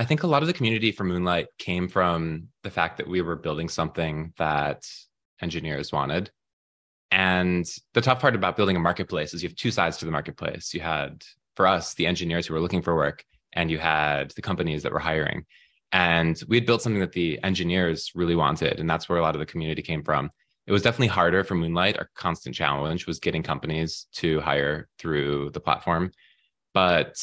think a lot of the community for Moonlight came from the fact that we were building something that engineers wanted. And the tough part about building a marketplace is you have two sides to the marketplace. You had, for us, the engineers who were looking for work, and you had the companies that were hiring. And we had built something that the engineers really wanted, and that's where a lot of the community came from. It was definitely harder for Moonlight. Our constant challenge was getting companies to hire through the platform. But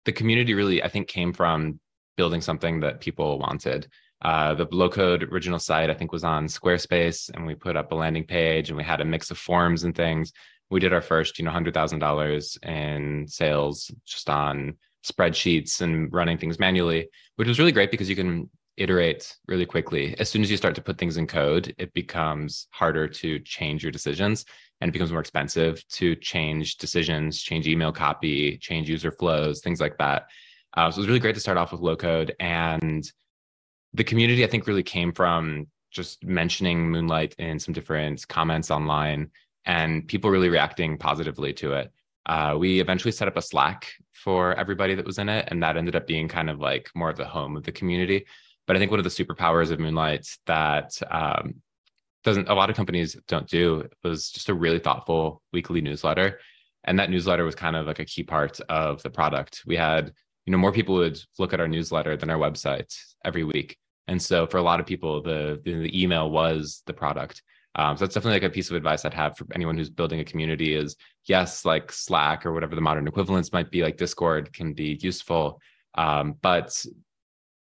the community really, I think, came from building something that people wanted. The low code original site, I think, was on Squarespace, and we put up a landing page and we had a mix of forms and things. We did our first, $100,000 in sales just on spreadsheets and running things manually, which was really great because you can iterate really quickly. As soon as you start to put things in code, it becomes harder to change your decisions, and it becomes more expensive to change decisions, change email copy, change user flows, things like that. So it was really great to start off with low code. And the community, I think, really came from just mentioning Moonlight in some different comments online and people really reacting positively to it. We eventually set up a Slack for everybody that was in it, and that ended up being kind of like more of the home of the community. But I think one of the superpowers of Moonlight that doesn't a lot of companies don't do was just a really thoughtful weekly newsletter. And that newsletter was kind of like a key part of the product. We had, more people would look at our newsletter than our website every week. And so for a lot of people, the email was the product. So that's definitely like a piece of advice I'd have for anyone who's building a community is, yes, like Slack or whatever the modern equivalents might be, like Discord can be useful, but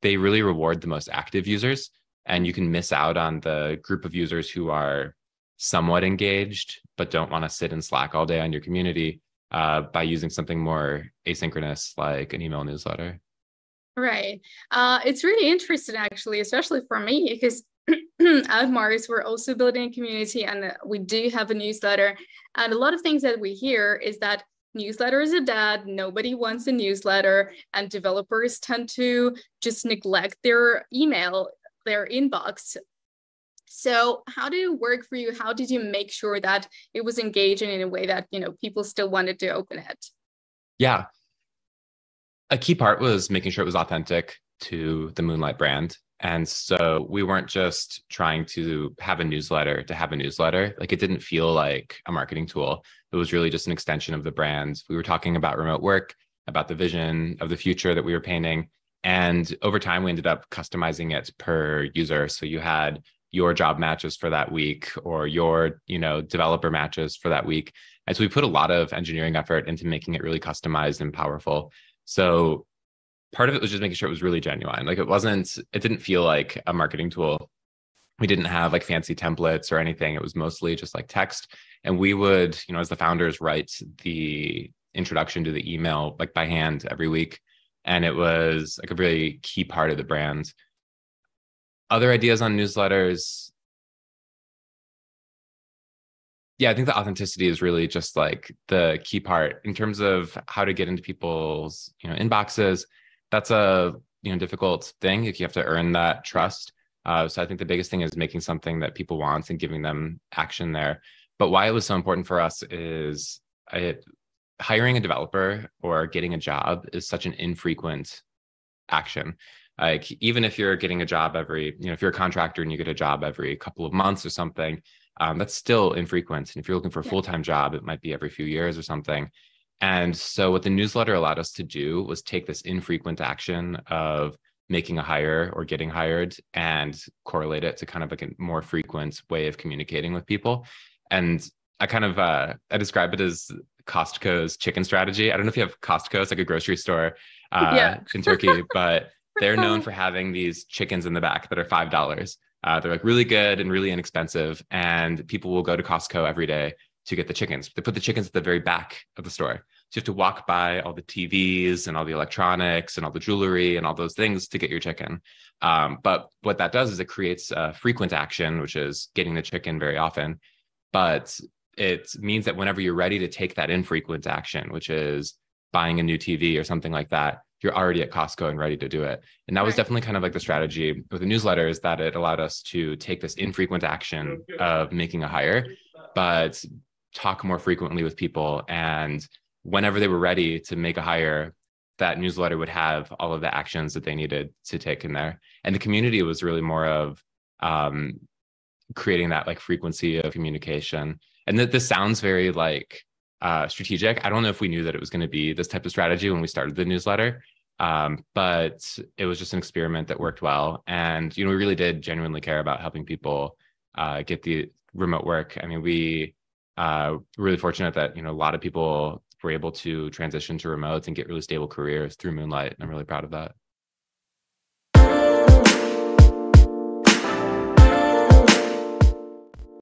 they really reward the most active users. And you can miss out on the group of users who are somewhat engaged, but don't want to sit in Slack all day on your community by using something more asynchronous like an email newsletter. Right. It's really interesting, actually, especially for me, because at Mars, we're also building a community and we do have a newsletter. And a lot of things that we hear is that newsletters are dead, nobody wants a newsletter, and developers tend to just neglect their email, their inbox. So how did it work for you? How did you make sure that it was engaging in a way that, people still wanted to open it? Yeah. A key part was making sure it was authentic to the Moonlight brand. And so we weren't just trying to have a newsletter to have a newsletter. Like, it didn't feel like a marketing tool. It was really just an extension of the brand. We were talking about remote work, about the vision of the future that we were painting. And over time, we ended up customizing it per user. So you had your job matches for that week or your, developer matches for that week. And so we put a lot of engineering effort into making it really customized and powerful. So part of it was just making sure it was really genuine. Like, it didn't feel like a marketing tool. We didn't have like fancy templates or anything. It was mostly just like text. And we would, as the founders, write the introduction to the email like by hand every week. And it was like a really key part of the brand. Other ideas on newsletters. Yeah, I think the authenticity is really just like the key part in terms of how to get into people's, inboxes. That's a, difficult thing if you have to earn that trust. So I think the biggest thing is making something that people want and giving them action there. But why it was so important for us is hiring a developer or getting a job is such an infrequent action. Like, even if you're getting a job every, if you're a contractor and you get a job every couple of months or something, that's still infrequent. And if you're looking for a full-time job, it might be every few years or something. And so what the newsletter allowed us to do was take this infrequent action of making a hire or getting hired and correlate it to kind of like a more frequent way of communicating with people. And I describe it as Costco's chicken strategy. I don't know if you have Costco. It's like a grocery store in Turkey, but they're known for having these chickens in the back that are $5. They're like really good and really inexpensive. And people will go to Costco every day to get the chickens. They put the chickens at the very back of the store. So you have to walk by all the TVs and all the electronics and all the jewelry and all those things to get your chicken. But what that does is it creates a frequent action, which is getting the chicken very often. But it means that whenever you're ready to take that infrequent action, which is buying a new TV or something like that, you're already at Costco and ready to do it. And that was definitely kind of like the strategy with the newsletter, is that it allowed us to take this infrequent action of making a hire, but talk more frequently with people. And whenever they were ready to make a hire, that newsletter would have all of the actions that they needed to take in there. And the community was really more of creating that like frequency of communication. And that this sounds very like strategic. I don't know if we knew that it was going to be this type of strategy when we started the newsletter, but it was just an experiment that worked well. And, we really did genuinely care about helping people get the remote work. I mean, we were really fortunate that, a lot of people were able to transition to remotes and get really stable careers through Moonlight. And I'm really proud of that.